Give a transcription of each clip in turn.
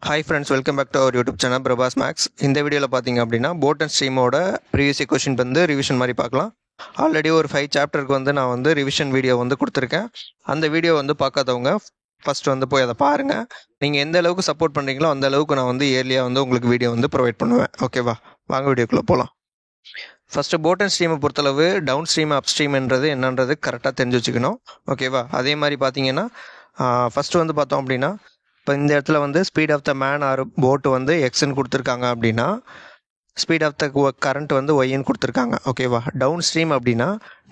Hi friends, welcome back to our YouTube channel Prabhas Max. இந்த வீடியோவில் பார்த்தீங்க அப்படின்னா போட் அண்ட் ஸ்ட்ரீமோட ப்ரீவியஸ் கொஷின் வந்து ரிவிஷன் மாதிரி பார்க்கலாம். ஆல்ரெடி ஒரு 5 சாப்டருக்கு வந்து நான் வந்து ரிவிஷன் வீடியோ வந்து கொடுத்துருக்கேன். அந்த வீடியோ வந்து பார்க்காதவங்க ஃபர்ஸ்ட் வந்து போய் அதை பாருங்கள். நீங்கள் எந்த அளவுக்கு சப்போர்ட் பண்ணுறீங்களோ அந்த அளவுக்கு நான் வந்து இயர்லியாக வந்து உங்களுக்கு வீடியோ வந்து ப்ரொவைட் பண்ணுவேன். ஓகேவா, வாங்க வீடியோக்குள்ளே போகலாம். ஃபஸ்ட்டு போட் அண்ட் ஸ்ட்ரீமை பொறுத்தளவு டவுன் ஸ்ட்ரீம் அப் ஸ்ட்ரீம்ன்றது என்னன்றது கரெக்டாக தெரிஞ்சு வச்சுக்கணும். ஓகேவா, அதே மாதிரி பார்த்தீங்கன்னா ஃபஸ்ட்டு வந்து பார்த்தோம் அப்படின்னா இப்போ இந்த இடத்துல வந்து speed of the man or boat வந்து எக்ஸ்ன்னு கொடுத்துருக்காங்க அப்படின்னா ஸ்பீட் ஆஃப் த கரண்ட் வந்து ஒய்ன்னு கொடுத்துருக்காங்க. ஓகேவா, டவுன் ஸ்ட்ரீம் அப்படின்னா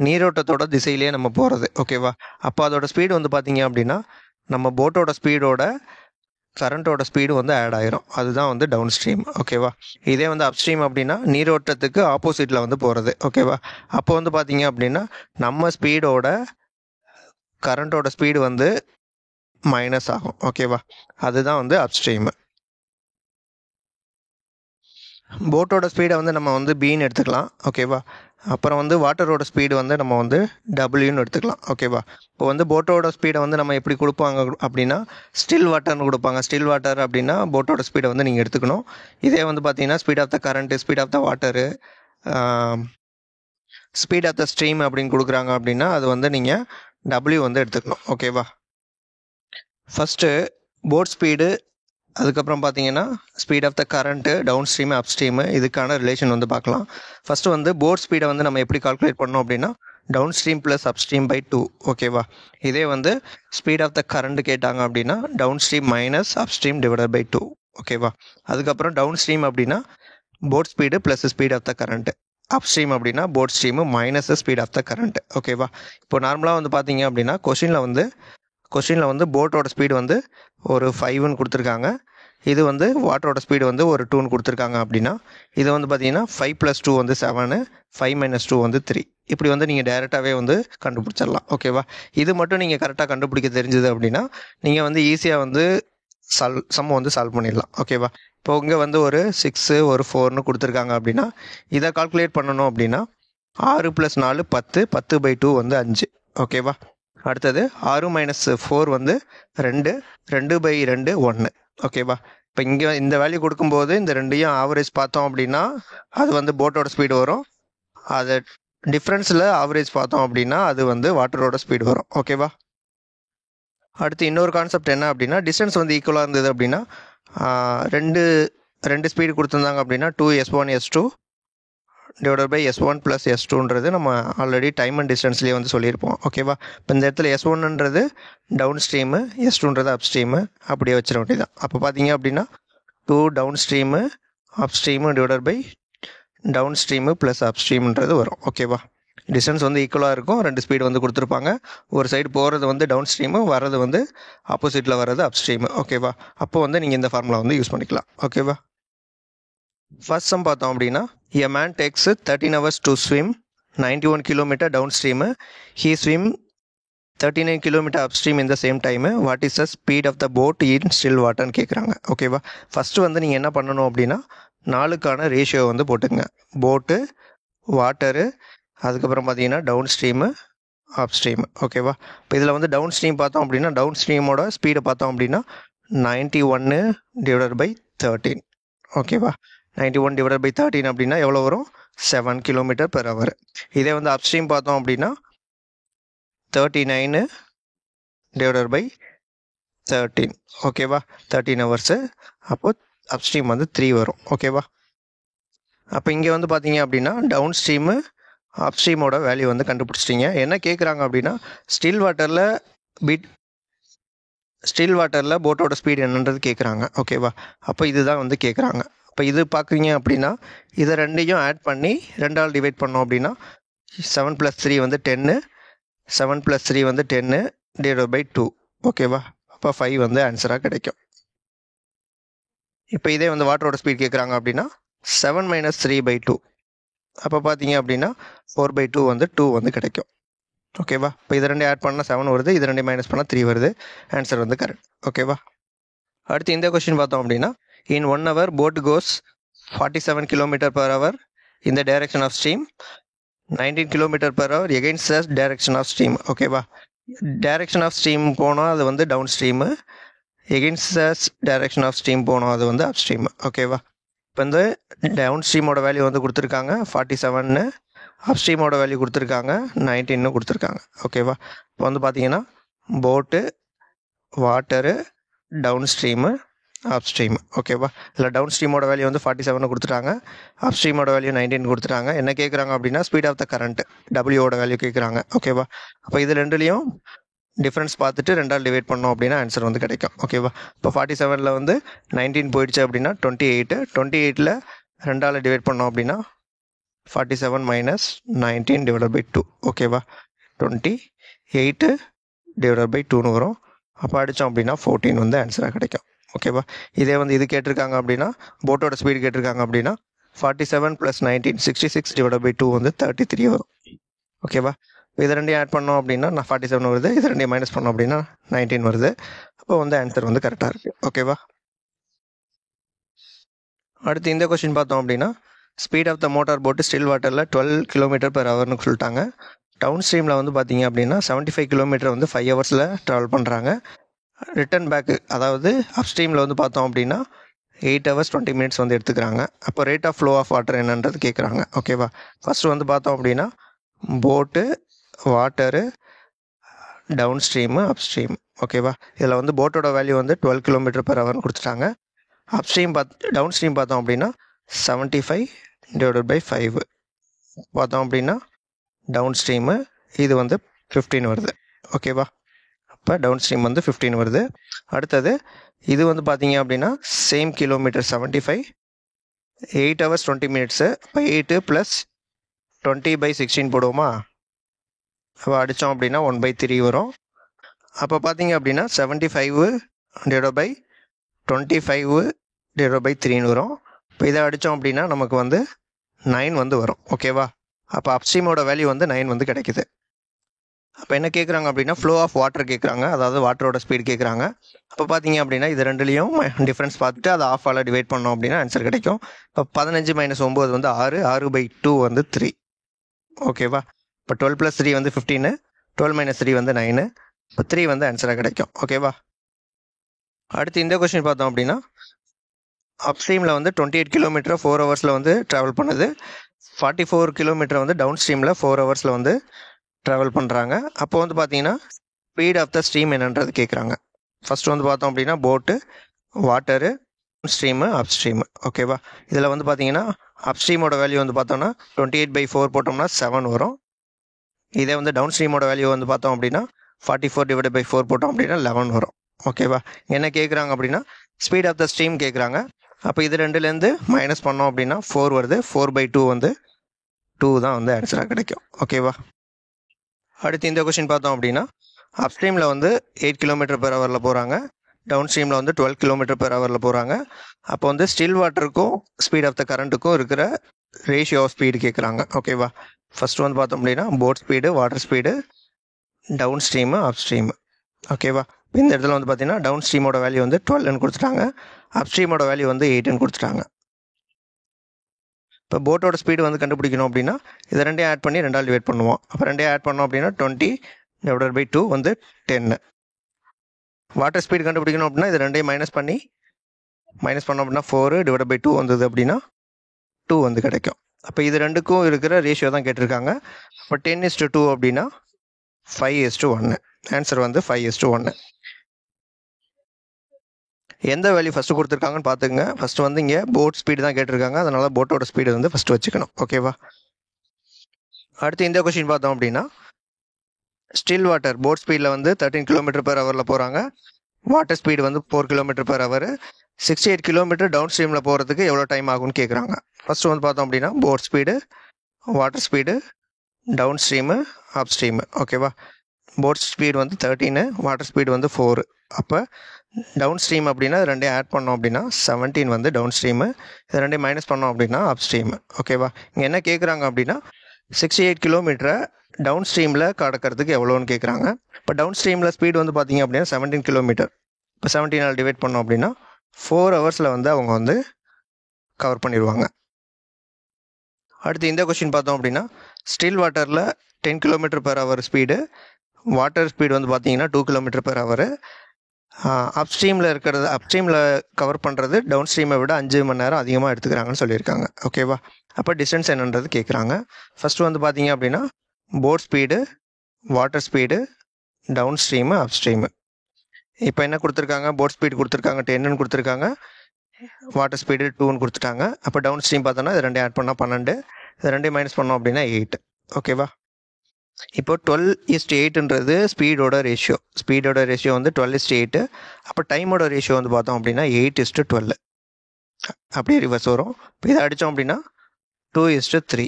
நீரோட்டத்தோட திசையிலேயே நம்ம போகிறது. ஓகேவா, அப்போ அதோட ஸ்பீடு வந்து பார்த்தீங்க அப்படின்னா நம்ம போட்டோட ஸ்பீடோட கரண்ட்டோட ஸ்பீடு வந்து ஆட் ஆயிரும். அதுதான் வந்து டவுன் ஸ்ட்ரீம். ஓகேவா, இதே வந்து அப் ஸ்ட்ரீம் அப்படின்னா நீரோட்டத்துக்கு ஆப்போசிட்டில் வந்து போகிறது. ஓகேவா, அப்போ வந்து பார்த்தீங்க அப்படின்னா நம்ம ஸ்பீடோட கரண்ட்டோட ஸ்பீடு வந்து மைனஸ் ஆகும். ஓகேவா, அதுதான் வந்து அப் ஸ்ட்ரீம். போட்டோட ஸ்பீடை வந்து நம்ம வந்து பின்னு எடுத்துக்கலாம். ஓகேவா, அப்புறம் வந்து வாட்டரோட ஸ்பீடு வந்து நம்ம வந்து டபிள்யூன்னு எடுத்துக்கலாம். ஓகேவா, இப்போ வந்து போட்டோட ஸ்பீடை வந்து நம்ம எப்படி கொடுப்பாங்க அப்படின்னா ஸ்டில் வாட்டர்னு கொடுப்பாங்க. ஸ்டில் வாட்டர் அப்படின்னா போட்டோட ஸ்பீடை வந்து நீங்கள் எடுத்துக்கணும். இதே வந்து பார்த்தீங்கன்னா speed of the current, speed of the water, speed of the stream அப்படின்னு கொடுக்குறாங்க அப்படின்னா அது வந்து நீங்கள் டபிள்யூ வந்து எடுத்துக்கணும். ஓகேவா, ஃபஸ்ட்டு போட் ஸ்பீடு, அதுக்கப்புறம் பார்த்தீங்கன்னா speed of the current, down stream, up stream, இதுக்கான ரிலேஷன் வந்து பார்க்கலாம். ஃபஸ்ட்டு வந்து போட் ஸ்பீடை வந்து நம்ம எப்படி கால்குலேட் பண்ணோம் அப்படின்னா downstream plus upstream by 2. ஓகேவா, இதே வந்து ஸ்பீட் ஆஃப் த கரண்ட் கேட்டாங்க அப்படின்னா downstream minus upstream divided by 2. ஓகேவா, அதுக்கப்புறம் டவுன் ஸ்ட்ரீம் அப்படின்னா boat speed plus speed of the current, upstream அப்படின்னா boat stream minus speed of the current. ஓகேவா, இப்போ நார்மலாக வந்து பார்த்தீங்க அப்படின்னா கொஷினில் வந்து போட்டோட ஸ்பீடு வந்து ஒரு 5ன்னு கொடுத்துருக்காங்க. இது வந்து வாட்டரோட ஸ்பீடு வந்து ஒரு 2ன்னு கொடுத்துருக்காங்க. அப்படின்னா இது வந்து பார்த்தீங்கன்னா 5 + 2 வந்து 7, 5 - 2 வந்து 3. இப்படி வந்து நீங்கள் டைரெக்டாகவே வந்து கண்டுபிடிச்சிடலாம். ஓகேவா, இது மட்டும் நீங்கள் கரெக்டாக கண்டுபிடிக்க தெரிஞ்சுது அப்படின்னா நீங்கள் வந்து ஈஸியாக வந்து சம் வந்து சால்வ் பண்ணிடலாம். ஓகேவா, இப்போ இங்கே வந்து ஒரு 6, ஒரு 4ன்னு கொடுத்துருக்காங்க. அப்படின்னா இதை கால்குலேட் பண்ணணும் அப்படின்னா 6 + 4 10, 10/2 வந்து 5. ஓகேவா, அடுத்தது 6 - 4 வந்து 2, 2/2 1. ஓகேவா, இப்போ இங்கே இந்த வேல்யூ கொடுக்கும்போது இந்த ரெண்டையும் ஆவரேஜ் பார்த்தோம் அப்படின்னா அது வந்து போட்டோட ஸ்பீடு வரும். அது டிஃப்ரென்ஸில் ஆவரேஜ் பார்த்தோம் அப்படின்னா அது வந்து வாட்டரோட ஸ்பீடு வரும். ஓகேவா, அடுத்து இன்னொரு கான்செப்ட் என்ன அப்படின்னா டிஸ்டன்ஸ் வந்து ஈக்குவலாக இருந்தது அப்படின்னா ரெண்டு ஸ்பீடு கொடுத்துருந்தாங்க அப்படின்னா 2s1 s2 divided by s1 + s2ன்றது நம்ம ஆல்ரெடி டைம் அண்ட் டிஸ்டன்ஸ்லேயே வந்து சொல்லியிருப்போம். ஓகேவா, இப்போ இந்த இடத்துல s1ன்றது டவுன் ஸ்ட்ரீமு, s2ன்றது அப் ஸ்ட்ரீமு, அப்படியே வச்சிட வேண்டியதான். அப்போ பார்த்தீங்க அப்படின்னா 2 down stream up stream divided by downstream plus up ஸ்ட்ரீம்ன்றது வரும். ஓகேவா, டிஸ்டன்ஸ் வந்து ஈக்குவலாக இருக்கும். ரெண்டு ஸ்பீடு வந்து கொடுத்துருப்பாங்க. ஒரு சைடு போகிறது வந்து டவுன் ஸ்ட்ரீமு, வர்றது வந்து ஆப்போசிட்டில் வர்றது அப் ஸ்ட்ரீமு. ஓகேவா, அப்போ வந்து நீங்கள் இந்த ஃபார்முலா வந்து யூஸ் பண்ணிக்கலாம். ஓகேவா, ஃபர்ஸ்ட் சம் பார்த்தோம் அப்படின்னா a man takes 13 hours to swim 91 km downstream. He swim 39 km upstream in the same time. What is the speed of the boat in still waterன்னு கேட்குறாங்க. ஓகேவா, ஃபஸ்ட்டு வந்து நீங்கள் என்ன பண்ணணும் அப்படின்னா 4க்கான ரேஷியோ வந்து போட்டுங்க. போட்டு, வாட்டரு, அதுக்கப்புறம் பார்த்தீங்கன்னா டவுன் ஸ்ட்ரீமு, அப் ஸ்ட்ரீமு. ஓகேவா, இப்போ இதில் வந்து டவுன் ஸ்ட்ரீம் பார்த்தோம் அப்படின்னா டவுன் ஸ்ட்ரீமோட ஸ்பீடை பார்த்தோம் அப்படின்னா 91 டிவைடட் பை 13. ஓகேவா, 91 டிவைடட் பை 13 அப்படின்னா எவ்வளோ வரும்? 7 km/h. இதே வந்து அப்ஸ்ட்ரீம் பார்த்தோம் அப்படின்னா 39 டிவைடட் பை 13. ஓகேவா, 13 ஹவர்ஸு. அப்போது அப்ஸ்ட்ரீம் வந்து 3 வரும். ஓகேவா, அப்போ இங்கே வந்து பார்த்தீங்க அப்படின்னா டவுன் ஸ்ட்ரீமு அப்ஸ்ட்ரீமோட வேல்யூ வந்து கண்டுபிடிச்சிட்டிங்க. என்ன கேட்குறாங்க அப்படின்னா ஸ்டில் வாட்டரில் போட்டோட ஸ்பீடு என்னன்றது கேட்குறாங்க. ஓகேவா, அப்போ இதுதான் வந்து கேட்குறாங்க. இப்போ இது பார்க்குறீங்க அப்படின்னா இதை ரெண்டையும் ஆட் பண்ணி 2ஆல் டிவைட் பண்ணோம் அப்படின்னா 7 + 3 வந்து 10, 7 + 3 வந்து 10 டிவைட் பை 2. ஓகேவா, அப்போ 5 வந்து ஆன்சராக கிடைக்கும். இப்போ இதே வந்து வாட்டரோட ஸ்பீட் கேட்குறாங்க அப்படின்னா 7 - 3/2. அப்போ பார்த்தீங்க அப்படின்னா 4/2 வந்து 2 வந்து கிடைக்கும். ஓகேவா, இப்போ இது ரெண்டு ஆட் பண்ணால் 7 வருது, இது ரெண்டு மைனஸ் பண்ணால் 3 வருது. ஆன்சர் வந்து கரெக்ட். ஓகேவா, அடுத்து இந்த கொஸ்டின் பார்த்தோம் அப்படின்னா in 1 hour boat goes 47 km/h in the direction of stream, 19 km/h against the direction of stream. ஓகேவா, டைரக்ஷன் ஆஃப் ஸ்ட்ரீம் போனால் அது வந்து downstream, against the direction of stream போகணும், அது வந்து அப் ஸ்ட்ரீம். ஓகேவா? இப்போ வந்து டவுன் ஸ்ட்ரீமோட வேல்யூ வந்து கொடுத்துருக்காங்க 47, அப் ஸ்ட்ரீமோட வேல்யூ கொடுத்துருக்காங்க 19 கொடுத்துருக்காங்க. ஓகேவா? இப்போ வந்து பார்த்தீங்கன்னா boat, water, down stream, upstream. ஓகேவா? இல்லை டவுன் ஸ்ட்ரீமோட வேல்யூ வந்து 47 கொடுத்துட்டாங்க, அப் ஸ்ட்ரீமோட வேல்யூ 19 கொடுத்துட்டாங்க. என்ன கேட்குறாங்க அப்படின்னா ஸ்பீட் ஆஃப் த கரண்ட் டபிள்யூவோட வேல்யூ கேட்குறாங்க. ஓகேவா? அப்போ இது ரெண்டுலேயும் டிஃப்ரென்ஸ் பார்த்துட்டு ரெண்டால் டிவைட் பண்ணோம் அப்படின்னா ஆன்சர் வந்து கிடைக்கும். ஓகேவா? இப்போ 47 வந்து 19 போயிடுச்சு அப்படின்னா 28, 28ல் ரெண்டால் டிவைட் பண்ணோம் அப்படின்னா 47 மைனஸ் 19 டிவைடட் பை 2. ஓகேவா? 28 டிவைடட் பை 2ன்னு வரும். அப்போ அடித்தோம் அப்படின்னா 14 வந்து ஆன்சராக கிடைக்கும். ஓகேவா? இதே வந்து இது கேட்டிருக்காங்க அப்படின்னா போட்டோட ஸ்பீடு கேட்டிருக்காங்க அப்படின்னா 47 + 19 66 டிவைடட் பை 2 வந்து 33 வரும். ஓகேவா? இது ரெண்டையும் ஆட் பண்ணோம் அப்படின்னா 47 வருது, இது ரெண்டையும் மைனஸ் பண்ணோம் அப்படின்னா 19 வருது. அப்போ வந்து ஆன்சர் வந்து கரெக்டாக இருக்குது. ஓகேவா? அடுத்து இந்த கொஸ்டின் பார்த்தோம் அப்படின்னா ஸ்பீட் ஆஃப் த மோட்டார் போட்டு ஸ்டில் வாட்டரில் 12 km/hன்னு சொல்லிட்டாங்க. டவுன் ஸ்ட்ரீமில் வந்து பார்த்தீங்க அப்படின்னா 75 km வந்து 5 ஹவர்ஸில் ட்ராவல் பண்ணுறாங்க. ரிட்டன் பேக்கு அதாவது அப் ஸ்ட்ரீமில் வந்து பார்த்தோம் அப்படின்னா 8 hours 20 minutes வந்து எடுத்துக்கிறாங்க. அப்போ rate of flow of water என்னன்றது கேட்குறாங்க. ஓகேவா? ஃபஸ்ட்டு வந்து பார்த்தோம் அப்படின்னா boat, water, down stream, upstream. ஓகேவா? இதில் வந்து போட்டோட வேல்யூ வந்து 12 km/hன்னு கொடுத்துட்டாங்க. அப் ஸ்ட்ரீம் டவுன் ஸ்ட்ரீம் பார்த்தோம் அப்படின்னா 75 டிவைடட் பை 5 பார்த்தோம் அப்படின்னா டவுன் ஸ்ட்ரீமு இது வந்து 15 வருது. ஓகேவா? அப்போ டவுன் ஸ்ட்ரீம் வந்து 15 வருது. அடுத்தது இது வந்து பார்த்தீங்க அப்படின்னா சேம் கிலோமீட்டர் 75, 8 hours 20 minutes. இப்போ 8 + 20/16 போடுவோமா? அப்போ அடித்தோம் அப்படின்னா 1/3 வரும். அப்போ பார்த்தீங்க அப்படின்னா 75 டிவைட் பை 25 டிவைட் பை 3ன்னு வரும். இப்போ இதை அடித்தோம் அப்படின்னா நமக்கு வந்து 9 வந்து வரும். ஓகேவா? அப்போ அப்ஸ்ட்ரீமோட வேல்யூ வந்து 9 வந்து கிடைக்குது. அப்போ என்ன கேட்குறாங்க அப்படின்னா ஃப்ளோ ஆஃப் வாட்டர் கேட்குறாங்க, அதாவது வாட்டரோட ஸ்பீட் கேட்குறாங்க. அப்போ பார்த்தீங்க அப்படின்னா இது ரெண்டுலேயும் டிஃப்ரென்ஸ் பார்த்துட்டு அதை ஆஃபால் டிவைட் பண்ணோம் அப்படின்னா ஆன்சர் கிடைக்கும். இப்போ 15 - 9 வந்து 6, 6/2 வந்து 3. ஓகேவா? இப்போ 12 + 3 வந்து 15, 12 - 3 வந்து 9. இப்போ 3 வந்து ஆன்சராக கிடைக்கும். ஓகேவா? அடுத்து இந்த கொஸ்டின் பார்த்தோம் அப்படின்னா அப்ஸ்ட்ரீமில் வந்து 28 km 4 ஹவர்ஸில் வந்து ட்ராவல் பண்ணுது. 44 km வந்து டவுன் ஸ்ட்ரீமில் 4 ஹவர்ஸில் வந்து ட்ராவல் பண்ணுறாங்க. அப்போ வந்து பார்த்தீங்கன்னா ஸ்பீட் ஆஃப் த ஸ்ட்ரீம் என்னன்றது கேட்குறாங்க. ஃபஸ்ட்டு வந்து பார்த்தோம் அப்படின்னா போட்டு, வாட்டரு, ஸ்ட்ரீமு, அப் ஸ்ட்ரீமு. ஓகேவா? இதில் வந்து பார்த்தீங்கன்னா அப் ஸ்ட்ரீமோட வேல்யூ வந்து பார்த்தோம்னா 28/4 போட்டோம்னா 7 வரும். இதே வந்து டவுன் ஸ்ட்ரீமோட வேல்யூ வந்து பார்த்தோம் அப்படின்னா 44 டிவைடட் பை 4 போட்டோம் அப்படின்னா 11 வரும். ஓகேவா? என்ன கேட்குறாங்க அப்படின்னா ஸ்பீட் ஆஃப் த ஸ்ட்ரீம் கேட்குறாங்க. அப்போ இது ரெண்டுலேருந்து மைனஸ் பண்ணோம் அப்படின்னா 4 வருது. 4/2 வந்து 2 தான் வந்து ஆன்சராக கிடைக்கும். ஓகேவா? அடுத்து இந்த கொஸ்டின் பார்த்தோம் அப்படின்னா அப் ஸ்ட்ரீமில் வந்து 8 km/h போகிறாங்க, டவுன் ஸ்ட்ரீமில் வந்து 12 km/h போகிறாங்க. அப்போ வந்து ஸ்டில் வாட்டருக்கும் ஸ்பீட் ஆஃப் த கரண்ட்டுக்கும் இருக்கிற ரேஷியோ ஆஃப் ஸ்பீடு கேட்குறாங்க. ஓகேவா? ஃபஸ்ட்டு வந்து பார்த்தோம் அப்படின்னா boat speed, water speed, down stream, அப் ஸ்ட்ரீமு. ஓகேவா? இந்த இடத்துல வந்து பார்த்தீங்கன்னா டவுன் ஸ்ட்ரீமோட வேல்யூ வந்து 12ன்னு கொடுத்துட்டாங்க, அப் ஸ்ட்ரீமோட வேல்யூ வந்து 8ன்னு கொடுத்துட்டாங்க. இப்போ போட்டோட ஸ்பீடு வந்து கண்டுபிடிக்கணும் அப்படின்னா இதை ரெண்டையும் ஆட் பண்ணி ரெண்டால் டிவைட் பண்ணுவோம். அப்போ ரெண்டையும் ஆட் பண்ணோம் அப்படின்னா 20 டிவைடட் பை 2 வந்து 10. வாட்டர் ஸ்பீடு கண்டுபிடிக்கணும் அப்படின்னா இது ரெண்டையும் மைனஸ் பண்ணோம் அப்படின்னா 4 டிவைட் பை 2 வந்தது அப்படின்னா 2 வந்து கிடைக்கும். அப்போ இது ரெண்டுக்கும் இருக்கிற ரேஷியோ தான் கேட்டிருக்காங்க. இப்போ 10:2 அப்படின்னா 5:1. ஆன்சர் வந்து 5:1. எந்த வேல்யூ ஃபஸ்ட்டு கொடுத்துருக்காங்கன்னு பார்த்துங்க. ஃபஸ்ட்டு வந்து இங்கே போட் ஸ்பீடு தான் கேட்டிருக்காங்க, அதனால போட்டோட ஸ்பீடு வந்து ஃபஸ்ட்டு வச்சுக்கணும். ஓகேவா? அடுத்து இந்த கொஸ்டின் பார்த்தோம் அப்படின்னா ஸ்டில் வாட்டர் போட் ஸ்பீடில் வந்து 13 km/h போகிறாங்க, வாட்டர் ஸ்பீடு வந்து 4 km/h. 68 km டவுன் ஸ்ட்ரீமில் போகிறதுக்கு எவ்வளோ டைம் ஆகும்னு கேட்குறாங்க. ஃபஸ்ட்டு வந்து பார்த்தோம் அப்படின்னா boat speed, water speed, down stream, அப் ஸ்ட்ரீமு. ஓகேவா? போட் ஸ்பீடு வந்து 13, வாட்டர் ஸ்பீடு வந்து 4. அப்போ டவுன் ஸ்ட்ரீம் அப்படின்னா ரெண்டையும் ஆட் பண்ணோம் அப்படின்னா 17 வந்து டவுன் ஸ்ட்ரீமு, இது ரெண்டையும் மைனஸ் பண்ணோம் அப்படின்னா அப் ஸ்ட்ரீமு. ஓகேவா? இங்கே என்ன கேட்குறாங்க அப்படின்னா 68 km டவுன் ஸ்ட்ரீமில் கடக்கிறதுக்கு எவ்வளோன்னு கேட்குறாங்க. இப்போ டவுன் ஸ்ட்ரீமில் ஸ்பீடு வந்து பார்த்தீங்க அப்படின்னா 17 km. இப்போ 17 டிவைட் பண்ணோம் அப்படின்னா 4 ஹவர்ஸில் வந்து அவங்க வந்து கவர் பண்ணிடுவாங்க. அடுத்து இந்த கொஸ்டின் பார்த்தோம் அப்படின்னா ஸ்டில் வாட்டரில் 10 km/h ஸ்பீடு, வாட்டர் ஸ்பீடு வந்து பார்த்தீங்கன்னா 2 km/h. அப்ஸ்ட்ரீமில் இருக்கிறது அப்ஸ்ட்ரீமில் கவர் பண்ணுறது டவுன் ஸ்ட்ரீமை விட 5 மணி நேரம் அதிகமாக எடுத்துக்கிறாங்கன்னு சொல்லியிருக்காங்க. ஓகேவா? அப்போ டிஸ்டன்ஸ் என்னன்றது கேட்குறாங்க. ஃபஸ்ட்டு வந்து பார்த்தீங்க அப்படின்னா boat speed, water speed, down stream, அப் ஸ்ட்ரீமு. இப்போ என்ன கொடுத்துருக்காங்க? போட் ஸ்பீடு கொடுத்துருக்காங்க 10ன்னு கொடுத்துருக்காங்க, வாட்டர் ஸ்பீடு 2ன்னு கொடுத்துட்டாங்க. அப்போ டவுன் ஸ்ட்ரீம் பார்த்தோன்னா இது ரெண்டையும் ஆட் பண்ணால் 12, இது ரெண்டையும் மைனஸ் பண்ணோம் அப்படின்னா 8. ஓகேவா? இப்போ 12:8ன்றது ஸ்பீடோட ரேஷியோ வந்து 12:8. அப்போ டைமோட ரேஷியோ வந்து பார்த்தோம் அப்படின்னா 8:12. அப்படியே ரிவர்ஸ் வரும். இப்போ இதை அடித்தோம் அப்படின்னா 2:3.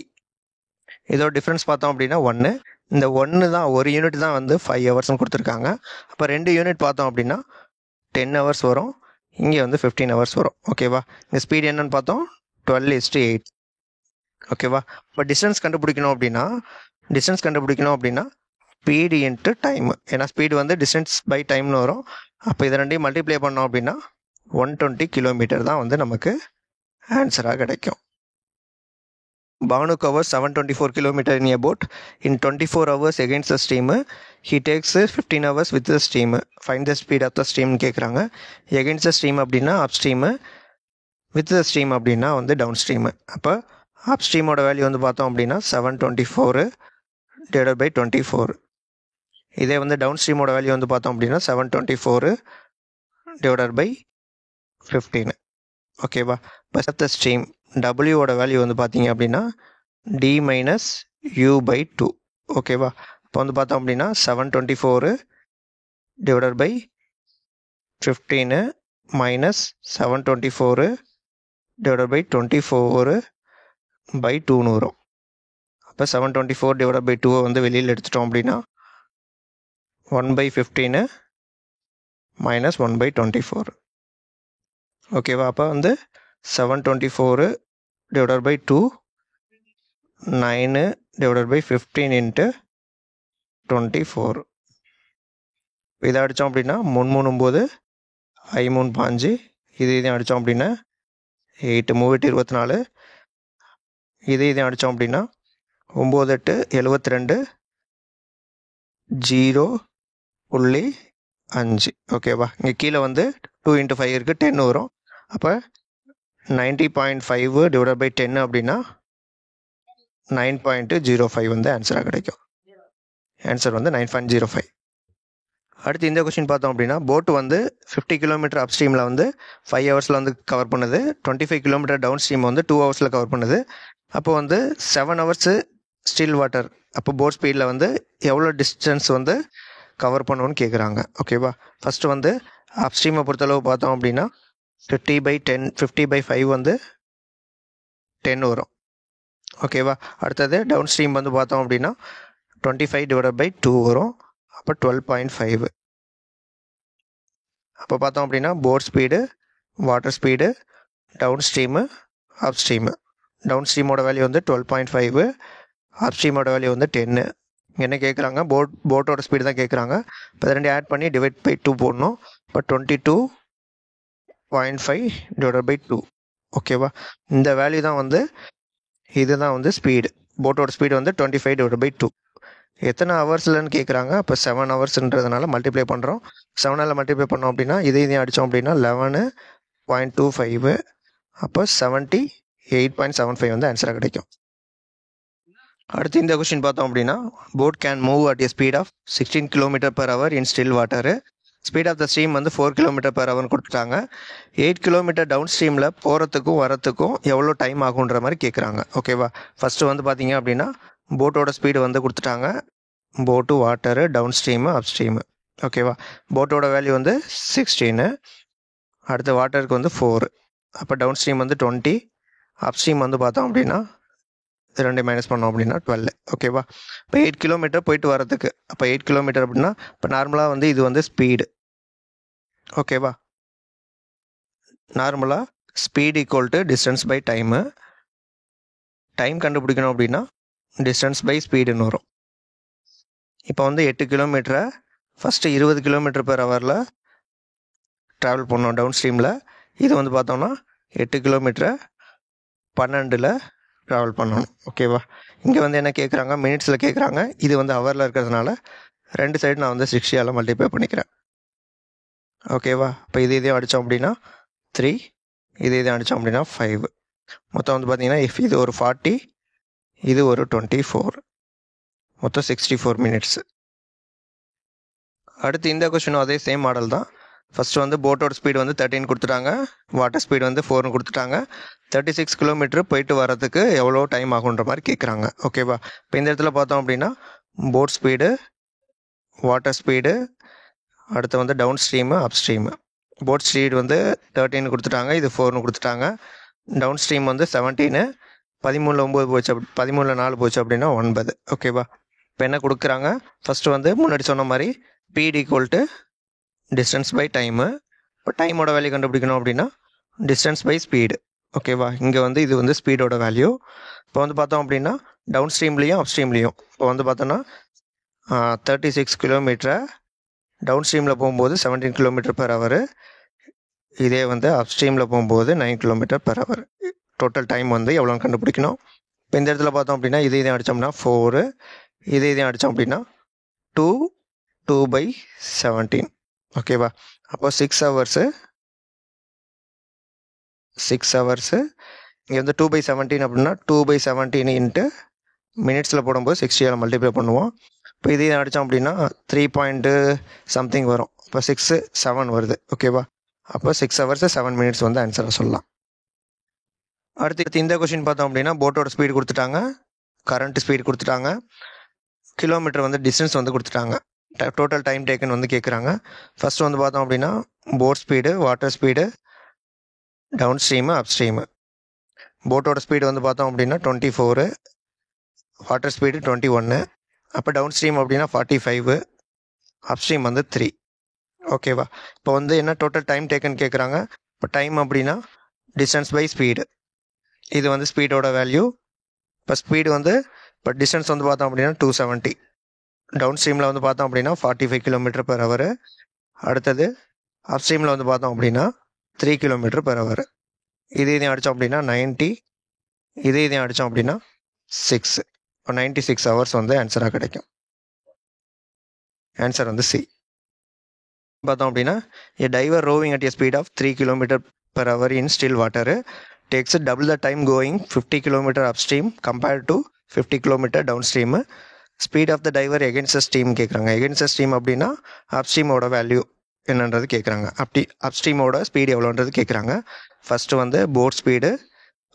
இதோட டிஃப்ரென்ஸ் பார்த்தோம் அப்படின்னா 1. இந்த 1 தான், ஒரு யூனிட் தான் வந்து 5 ஹவர்ஸ்னு கொடுத்துருக்காங்க. அப்போ 2 யூனிட் பார்த்தோம் அப்படின்னா 10 ஹவர்ஸ் வரும், இங்கே வந்து 15 ஹவர்ஸ் வரும். ஓகேவா? இந்த ஸ்பீடு என்னன்னு பார்த்தோம் 12:8. ஓகேவா? இப்போ டிஸ்டன்ஸ் கண்டுபிடிக்கணும் அப்படின்னா ஸ்பீடு இன்ட்டு டைம். ஏன்னா ஸ்பீடு வந்து டிஸ்டன்ஸ் பை டைம்னு வரும். அப்போ இதை ரெண்டையும் மல்டிப்ளை பண்ணோம் அப்படின்னா 120 கிலோமீட்டர் தான் வந்து நமக்கு ஆன்சராக கிடைக்கும். Banu covers 724 km in a boat in 24 hours against the stream. He takes 15 hours with the stream. Find the speed of the stream கேட்குறாங்க. Against the stream அப்படின்னா அப் ஸ்ட்ரீமு, வித் த ஸ்ட்ரீம் அப்படின்னா வந்து down stream. அப்போ அப் ஸ்ட்ரீமோட value வந்து பார்த்தோம் அப்படின்னா 724 divided by 24. இதே வந்து டவுன் ஸ்ட்ரீமோட வேல்யூ வந்து பார்த்தோம் அப்படின்னா 724 டிவைடட் பை 15. ஓகேவா? பஸ் ஆஃப் த ஸ்ட்ரீம் டபிள்யூவோட வேல்யூ வந்து பார்த்தீங்க அப்படின்னா d மைனஸ் u பை 2. ஓகேவா? இப்போ வந்து பார்த்தோம் அப்படின்னா 724 divided by 15 minus 724 divided by 24 by 2ன்னு வரும். அப்போ 724 டிவைடட் பை 2 வந்து வெளியில் எடுத்துட்டோம் அப்படின்னா 1/15 மைனஸ் 1/24. ஓகேவா? அப்போ வந்து 724 divided by 2, 9 divided by 15 into 24. இதை அடித்தோம் அப்படின்னா 3 9 5 3 5. இதையும் அடித்தோம் அப்படின்னா 8 3 24. இதையும் அடித்தோம் அப்படின்னா 9 8 72 0.5. ஓகேவா? இங்கே கீழே வந்து 2 × 5 இருக்குது, 10 வரும். அப்போ 90.5 டிவைட் பை 10 அப்படின்னா 9.05 வந்து ஆன்சராக கிடைக்கும். ஆன்சர் வந்து 9.05. அடுத்து இந்த கொஸ்டின் பார்த்தோம் அப்படின்னா போட்டு வந்து 50 கிலோமீட்டர் அப் ஸ்ட்ரீமில் வந்து 5 ஹவர்ஸில் வந்து கவர் பண்ணுது, 25 கிலோமீட்டர் டவுன் ஸ்ட்ரீம் வந்து 2 ஹவர்ஸில் கவர் பண்ணுது. அப்போ வந்து 7 ஹவர்ஸு ஸ்டில் வாட்டர். அப்போ போட் ஸ்பீடில் வந்து எவ்வளோ டிஸ்டன்ஸ் வந்து கவர் பண்ணணும்னு கேட்குறாங்க. ஓகேவா? ஃபஸ்ட்டு வந்து அப் ஸ்ட்ரீமை பொறுத்தளவு பார்த்தோம் அப்படின்னா 50/5 வந்து 10 வரும். ஓகேவா? அடுத்தது டவுன் ஸ்ட்ரீம் வந்து பார்த்தோம் அப்படின்னா 25 டிவைடட் பை 2 வரும். அப்போ 12.5. அப்போ பார்த்தோம் அப்படின்னா boat speed, water speed, down stream, அப் ஸ்ட்ரீமு. டவுன் ஸ்ட்ரீமோட வேல்யூ வந்து 12.5, அப் ஸ்ட்ரீமோட வேல்யூ வந்து 10. என்ன கேட்குறாங்க? போட்டோட ஸ்பீடு தான் கேட்குறாங்க. இப்போ ரெண்டு ஆட் பண்ணி டிவைட் பை 2 போடணும். இப்போ 22.5 டிவைடட் பை 2. ஓகேவா? இந்த வேல்யூ தான் வந்து இதுதான் வந்து ஸ்பீடு. போட்டோட ஸ்பீடு வந்து 25 டிவைட் பை 2. எத்தனை ஹவர்ஸ்லன்னு கேட்குறாங்க. அப்போ 7 ஹவர்ஸ்ன்றதுனால மல்டிப்ளை பண்ணுறோம். 7ஆல் மல்டிப்ளை பண்ணோம் அப்படின்னா இதையும் அடித்தோம் அப்படின்னா 11.25. அப்போ 78.75 வந்து ஆன்சராக கிடைக்கும். அடுத்து இந்த கொஸ்டின் பார்த்தோம் அப்படின்னா boat can move at a speed of 16 km/h in still water. Speed of the stream வந்து 4 km/h கொடுத்துட்டாங்க. 8 கிலோமீட்டர் டவுன் ஸ்ட்ரீமில் போகிறதுக்கும் வரத்துக்கும் எவ்வளோ டைம் ஆகுன்ற மாதிரி கேட்குறாங்க. ஓகேவா? ஃபஸ்ட்டு வந்து பார்த்தீங்க அப்படின்னா போட்டோட ஸ்பீடு வந்து கொடுத்துட்டாங்க. போட்டு, வாட்டரு, டவுன் ஸ்ட்ரீமு, அப் ஸ்ட்ரீமு. ஓகேவா? போட்டோட வேல்யூ வந்து 16, அடுத்து வாட்டருக்கு வந்து 4. அப்போ டவுன் ஸ்ட்ரீம் வந்து 20, அப் ஸ்ட்ரீம் வந்து பார்த்தோம் அப்படின்னா ரெண்டு மைனஸ் பண்ணோம் அப்படின்னா 12. ஓகேவா? இப்போ 8 கிலோமீட்டர் போயிட்டு வரதுக்கு, அப்போ 8 கிலோமீட்டர் அப்படின்னா இப்போ நார்மலாக வந்து இது வந்து ஸ்பீடு. ஓகேவா? நார்மலாக speed equal to distance by time. Time கண்டுபிடிக்கணும் அப்படின்னா டிஸ்டன்ஸ் பை ஸ்பீடுன்னு வரும். இப்போ வந்து 8 கிலோமீட்டரை ஃபஸ்ட்டு 20 km/h ட்ராவல் பண்ணோம் டவுன் ஸ்ட்ரீமில். இது வந்து பார்த்தோம்னா 8 கிலோமீட்டரை 12ல் ட்ராவல் பண்ணணும். ஓகேவா? இங்கே வந்து என்ன கேட்குறாங்க? மினிட்ஸில் கேட்குறாங்க. இது வந்து ஹவரில் இருக்கிறதுனால ரெண்டு சைடு நான் வந்து 60ஆல் மல்டிப்ளை பண்ணிக்கிறேன். ஓகேவா? இப்போ இதையும் அடித்தோம் அப்படின்னா 3, இதையும் அடித்தோம் அப்படின்னா 5. மொத்தம் வந்து பார்த்தீங்கன்னா இது ஒரு 40, இது ஒரு 24, மொத்தம் 64 மினிட்ஸ். அடுத்து இந்த கொஸ்டினும் அதே சேம் மாடல் தான். ஃபஸ்ட்டு வந்து போட்டோட ஸ்பீடு வந்து 13 கொடுத்துட்டாங்க, வாட்டர் ஸ்பீடு வந்து 4 கொடுத்துட்டாங்க. 36 கிலோமீட்டர் போயிட்டு வரதுக்கு எவ்வளோ டைம் ஆகுன்ற மாதிரி கேட்குறாங்க. ஓகேவா? இப்போ இந்த இடத்துல பார்த்தோம் அப்படின்னா போட் ஸ்பீடு, வாட்டர் ஸ்பீடு, அடுத்து வந்து டவுன் ஸ்ட்ரீமு, அப் ஸ்ட்ரீமு. போட் ஸ்பீடு வந்து 13 கொடுத்துட்டாங்க, இது 4 கொடுத்துட்டாங்க. டவுன் ஸ்ட்ரீம் வந்து 17, 13ல் 9 போச்சு, 13ல் 4 போச்சு அப்படின்னா 9. ஓகேவா? இப்போ என்ன கொடுக்குறாங்க? ஃபஸ்ட்டு வந்து முன்னாடி சொன்ன மாதிரி speed equal to distance by time. இப்போ டைமோட வேல்யூ கண்டுபிடிக்கணும் அப்படின்னா டிஸ்டன்ஸ் பை ஸ்பீடு. ஓகேவா? இங்கே வந்து இது வந்து ஸ்பீடோட வேல்யூ. இப்போ வந்து பார்த்தோம் அப்படின்னா டவுன் ஸ்ட்ரீம்லேயும் அப் ஸ்ட்ரீம்லேயும் இப்போ வந்து பார்த்தோன்னா 36 கிலோமீட்டரை டவுன் ஸ்ட்ரீமில் போகும்போது 17 கிலோமீட்டர் பெர் ஹவர், இதே வந்து அப் ஸ்ட்ரீமில் போகும்போது 9 kilometre per hour. Total time வந்து எவ்வளோன்னு கண்டுபிடிக்கணும். இப்போ இந்த இடத்துல பார்த்தோம் அப்படின்னா இதையும் அடித்தோம்னா 4, இதையும் அடித்தோம் அப்படின்னா 2/17. ஓகேவா? அப்போ 6 ஹவர்ஸு, இங்கே வந்து 2/17 அப்படின்னா 2/17 இன்ட்டு மினிட்ஸில் போடும்போது 60 மல்டிப்ளை பண்ணுவோம். இப்போ இதையும் அடித்தோம் அப்படின்னா 3 something வரும். இப்போ 6, 7 வருது. ஓகேவா? அப்போ 6 ஹவர்ஸ் 7 மினிட்ஸ் வந்து ஆன்சரை சொல்லலாம். அடுத்து இந்த கொஸ்டின் பார்த்தோம் அப்படின்னா போட்டோட ஸ்பீடு கொடுத்துட்டாங்க, கரண்ட் ஸ்பீடு கொடுத்துட்டாங்க, கிலோமீட்டர் வந்து டிஸ்டன்ஸ் வந்து கொடுத்துட்டாங்க, டோட்டல் டைம் டேக்கன் வந்து கேட்குறாங்க. ஃபர்ஸ்ட் வந்து பார்த்தோம் அப்படின்னா boat speed, water speed, down stream, அப் ஸ்ட்ரீமு. போட்டோட ஸ்பீடு வந்து பார்த்தோம் அப்படின்னா 24, வாட்டர் ஸ்பீடு 21, அப்போ டவுன் ஸ்ட்ரீம் அப்படின்னா 45, அப் ஸ்ட்ரீம் வந்து 3. ஓகேவா? இப்போ வந்து என்ன டோட்டல் டைம் டேக்கன் கேட்குறாங்க. இப்போ டைம் அப்படின்னா டிஸ்டன்ஸ் பை ஸ்பீடு, இது வந்து ஸ்பீடோட வேல்யூ. இப்போ ஸ்பீடு வந்து இப்போ டிஸ்டன்ஸ் வந்து பார்த்தோம் அப்படின்னா 270, டவுன் ஸ்ட்ரீமில் வந்து பார்த்தோம் அப்படின்னா 45 கிலோமீட்டர் பெர் ஹவர். அடுத்தது அப் ஸ்ட்ரீமில் வந்து பார்த்தோம் அப்படின்னா 3 கிலோமீட்டர் பெர் ஹவர். இதையும் அடித்தோம் அப்படின்னா 90, இதையும் அடித்தோம் அப்படின்னா 6. 96 ஹவர்ஸ் வந்து ஆன்சராக கிடைக்கும். ஆன்சர் வந்து சி. பார்த்தோம் அப்படின்னா a diver rowing at a speed of 3 km per hour in still water takes double the time going 50 km upstream compared to 50 km downstream. Speed of the diver against the stream கேட்குறாங்க. against the stream அப்படின்னா அப்ஸ்ட்ரீமோட value என்னன்றது கேட்குறாங்க. அப்ஸ்ட்ரீமோட speed எவ்வளோன்றது கேட்குறாங்க. First வந்து boat speed,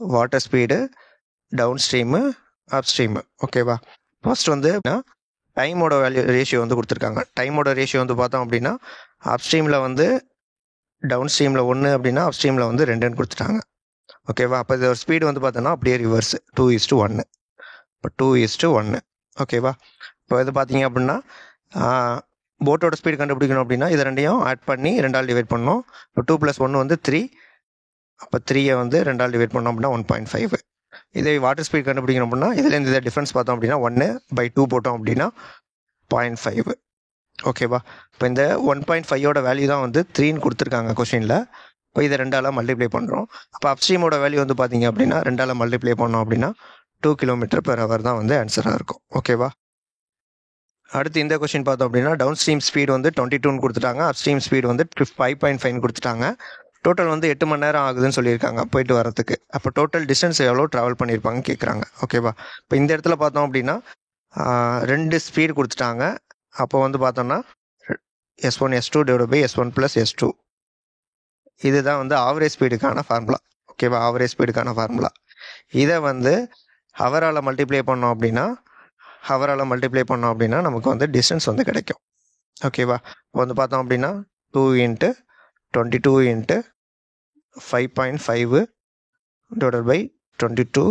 water speed, down stream, அப் stream. ஓகேவா? First வந்து டைமோட value ratio வந்து கொடுத்துருக்காங்க. டைமோட ரேஷியோ வந்து பார்த்தோம் அப்படின்னா அப் ஸ்ட்ரீமில் வந்து டவுன் ஸ்ட்ரீமில் 1 அப்படின்னா அப் ஸ்ட்ரீமில் வந்து 2ன்னு கொடுத்துட்டாங்க. ஓகேவா? அப்போ இது ஒரு ஸ்பீடு வந்து பார்த்தோன்னா அப்படியே ரிவர்ஸ் 2:1. இப்போ 2:1. ஓகேவா? இப்போ இது பார்த்தீங்க அப்படின்னா போட்டோட ஸ்பீடு கண்டுபிடிக்கணும் அப்படின்னா இது ரெண்டையும் ஆட் பண்ணி 2ஆல் டிவைட் பண்ணோம். இப்போ 2 + 1 வந்து 3. அப்போ 3யை வந்து 2ஆல் டிவைட் பண்ணோம் அப்படின்னா 1.5. இதே வாட்டர் ஸ்பீட் கண்டுபிடிக்கணும் அப்படின்னா இதுலேருந்து இதை டிஃப்ரென்ஸ் பார்த்தோம் அப்படின்னா 1/2 போட்டோம் அப்படின்னா 0.5. ஓகேவா? இப்போ இந்த 1.5ஓட வேல்யூ தான் வந்து 3ன்னு கொடுத்துருக்காங்க கொஸ்டினில். இப்போ இதை 2ஆல் மல்டிப்ளை பண்ணுறோம். அப்போ அப்ஸ்ட்ரீமோட வேல்யூ வந்து பார்த்தீங்க அப்படின்னா 2ஆல் மல்டிப்ளை பண்ணோம் அப்படின்னா 2 km per hour தான் வந்து ஆன்சராக இருக்கும். ஓகேவா? அடுத்து இந்த கொஸ்டின் பார்த்தோம் அப்படின்னா டவுன் ஸ்ட்ரீம் ஸ்பீடு வந்து 22ன்னு கொடுத்துட்டாங்க, அப் ஸ்ட்ரீம் ஸ்பீடு வந்து 5.5 கொடுத்துட்டாங்க. டோட்டல் வந்து 8 மணி நேரம் ஆகுதுன்னு சொல்லியிருக்காங்க போயிட்டு வரதுக்கு. அப்போ டோட்டல் டிஸ்டன்ஸ் எவ்வளோ ட்ராவல் பண்ணியிருப்பாங்க கேட்குறாங்க. ஓகேவா? இப்போ இந்த இடத்துல பார்த்தோம் அப்படின்னா 2 ஸ்பீடு கொடுத்துட்டாங்க. அப்போ வந்து பார்த்தோம்னா S1 S2 / S1 + S2. இதுதான் வந்து ஆவரேஜ் ஸ்பீடுக்கான ஃபார்முலா. ஓகேவா? ஆவரேஜ் ஸ்பீடுக்கான ஃபார்முலா. இதை வந்து ஹவரால் மல்டிப்ளை பண்ணோம் அப்படின்னா நமக்கு வந்து டிஸ்டன்ஸ் வந்து கிடைக்கும். ஓகேவா? இப்போ வந்து பார்த்தோம் அப்படின்னா 2 × 22 × 5.5 / 22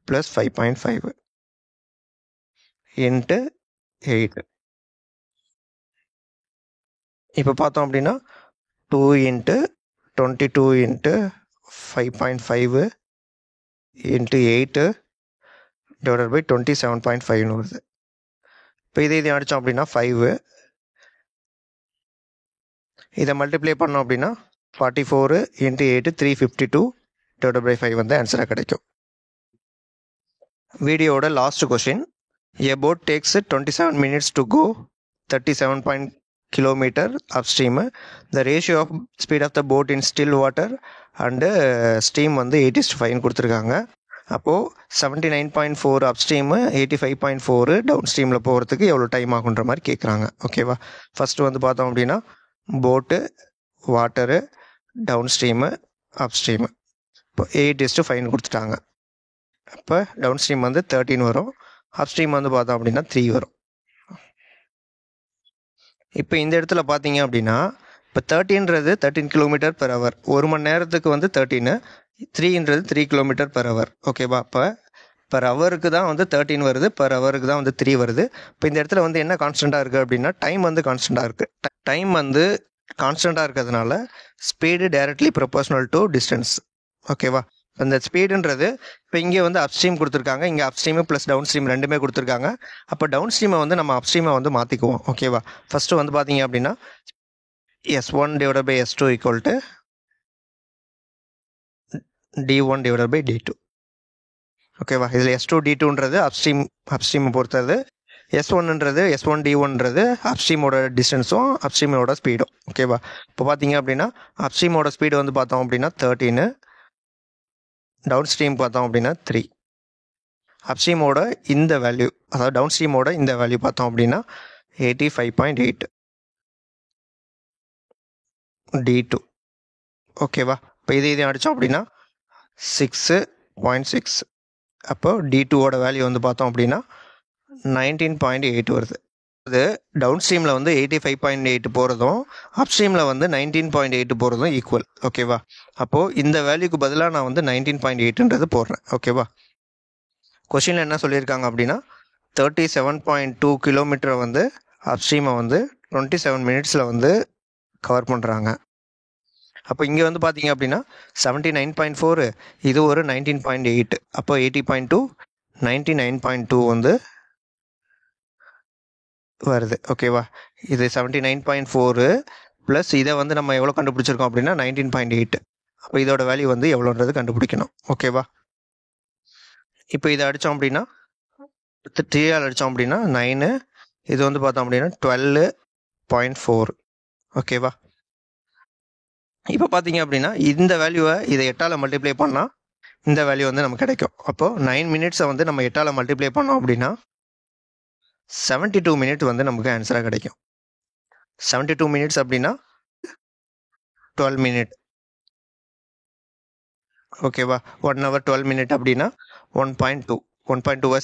+ 5.5 × 8. இப்போ பார்த்தோம் அப்படின்னா 2 × 22 × 5.5 × 8 / 27.5 வருது. இப்போ இதை அடித்தோம் அப்படின்னா 5. இதை மல்டிப்ளை பண்ணோம் அப்படின்னா 44 × 8 352 / 5 வந்து ஆன்சராக கிடைக்கும். வீடியோட last question. A boat takes 27 minutes to go 37 kilometer upstream. The ratio of speed of the boat in still water and steam வந்து 8:5 கொடுத்துருக்காங்க. அப்போது 79.4 அப்ஸ்ட்ரீமு 85.4 டவுன் ஸ்ட்ரீமில் போகிறதுக்கு எவ்வளோ டைம் ஆகுன்ற மாதிரி கேட்குறாங்க. ஓகேவா? ஃபஸ்ட்டு வந்து பார்த்தோம் அப்படின்னா போட்டு, வாட்டரு, டவுன் ஸ்ட்ரீமு, அப்ஸ்ட்ரீமு. இப்போ 8:5 கொடுத்துட்டாங்க. அப்போ டவுன் ஸ்ட்ரீம் வந்து 13 வரும், அப்ஸ்ட்ரீம் வந்து பார்த்தோம் அப்படின்னா 3 வரும். இப்போ இந்த இடத்துல பார்த்தீங்க அப்படின்னா இப்போ 13 கிலோமீட்டர் பெர் ஹவர், 1 மணி நேரத்துக்கு வந்து 13, 3 3 கிலோமீட்டர் பெர் ஹவர். ஓகேவா? இப்போ பெர் ஹவருக்கு தான் வந்து 13 வருது, பெர் ஹவருக்கு தான் வந்து 3 வருது. இப்போ இந்த இடத்துல வந்து என்ன கான்ஸ்டண்ட்டாக இருக்குது அப்படின்னா டைம் வந்து கான்ஸ்டண்ட்டாக இருக்குது. டைம் வந்து கான்ஸ்டண்ட்டாக இருக்கிறதுனால speed directly proportional to distance. ஓகேவா? அந்த ஸ்பீடுன்றது இப்போ இங்கே வந்து அப்ஸ்ட்ரீம் கொடுத்துருக்காங்க, இங்கே அப்ஸ்ட்ரீமு ப்ளஸ் டவுன் ஸ்ட்ரீம் ரெண்டுமே கொடுத்துருக்காங்க. அப்போ டவுன் ஸ்ட்ரீமை வந்து நம்ம அப்ஸ்ட்ரீமை வந்து மாற்றிக்குவோம். ஓகேவா? ஃபஸ்ட்டு வந்து பார்த்தீங்க அப்படின்னா S1 divided by S2 equal to D1 divided by D2. ஓகேவா? இதில் S2 D2ன்றது அப்ஸ்ட்ரீமை பொறுத்தது, S1ன்றது S1 D1ன்றது அப்ஸ்ட்ரீமோட டிஸ்டன்ஸும் அப்ஸ்ட்ரீமோட ஸ்பீடும். ஓகேவா? இப்போ பார்த்தீங்க அப்படின்னா அப்ஸ்ட்ரீமோட ஸ்பீடு வந்து பார்த்தோம் அப்படின்னா 13, டவுன் ஸ்ட்ரீம் பார்த்தோம் அப்படின்னா 3. அப்ஸ்ட்ரீமோட இந்த வேல்யூ, அதாவது டவுன் ஸ்ட்ரீமோட இந்த வேல்யூ பார்த்தோம் அப்படின்னா 85.8 D2. ஓகேவா? இப்போ இதையும் அடித்தோம் அப்படின்னா 6.6. அப்போ D2ஓட வேல்யூ வந்து பார்த்தோம் அப்படின்னா 19.8 வருது. அது டவுன் ஸ்ட்ரீமில் வந்து 85.8 போகிறதும் அப்ஸ்ட்ரீமில் வந்து 19.8 போகிறதும் ஈக்குவல். ஓகேவா? அப்போது இந்த வேல்யூக்கு பதிலாக நான் வந்து 19.8ன்றது போடுறேன். ஓகேவா? கொஷினில் என்ன சொல்லியிருக்காங்க அப்படின்னா 37.2 கிலோமீட்டரை வந்து அப்ஸ்ட்ரீமை வந்து 27 மினிட்ஸில் வந்து கவர் பண்ணுறாங்க. அப்போ இங்கே வந்து பார்த்தீங்க அப்படின்னா 79.4, இது ஒரு 19.8, அப்போ 80.2, 99.2 வந்து வருது. ஓகேவா? இது 79.4 ப்ளஸ் இதை வந்து நம்ம எவ்வளோ கண்டுபிடிச்சிருக்கோம் அப்படின்னா 19.8. அப்போ இதோட வேல்யூ வந்து எவ்வளோன்றது கண்டுபிடிக்கணும். ஓகேவா? இப்போ இதை அடித்தோம் அப்படின்னா 3ஆல் அடித்தோம் அப்படின்னா 9, இது வந்து பார்த்தோம் அப்படின்னா 12.4. ஓகேவா? இப்போ பார்த்தீங்க அப்படின்னா இந்த வேல்யூவை இதை 8ஆல் மல்டிப்ளை பண்ணால் இந்த வேல்யூ வந்து நமக்கு கிடைக்கும். அப்போது 9 மினிட்ஸை வந்து நம்ம 8ஆல் மல்டிப்ளை பண்ணோம் அப்படின்னா 72 மினிட் வந்து நமக்கு ஆன்சராக கிடைக்கும். 72 மினிட்ஸ் அப்படின்னா 12 மினிட். ஓகேவா? 1 hour 12 மினிட் அப்படின்னா 1.2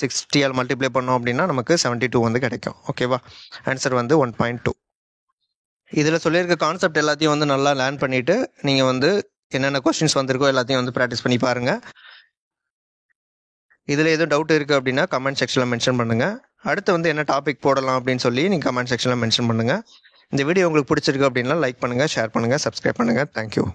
60ஆல் மல்டிப்ளை பண்ணோம் அப்படின்னா நமக்கு 72 வந்து கிடைக்கும். ஓகேவா? ஆன்சர் வந்து 1.2. இதில் சொல்லியிருக்க கான்செப்ட் எல்லாத்தையும் வந்து நல்லா லேர்ன் பண்ணிவிட்டு நீங்கள் வந்து என்னென்ன கொஸ்டின்ஸ் வந்திருக்கோ எல்லாத்தையும் வந்து ப்ராக்டிஸ் பண்ணி பாருங்கள். இதில் எதுவும் டவுட் இருக்குது அப்படின்னா கமெண்ட் செக்ஷனில் மென்ஷன் பண்ணுங்கள். அடுத்து வந்து என்ன டாபிக் போடலாம் அப்படின்னு சொல்லி நீங்கள் கமெண்ட் செக்ஷனில் மென்ஷன் பண்ணுங்கள். இந்த வீடியோ உங்களுக்கு பிடிச்சிருக்கு அப்படின்னா லைக் பண்ணுங்கள், ஷேர் பண்ணுங்கள், சப்ஸ்கிரைப் பண்ணுங்கள். தேங்க்யூ.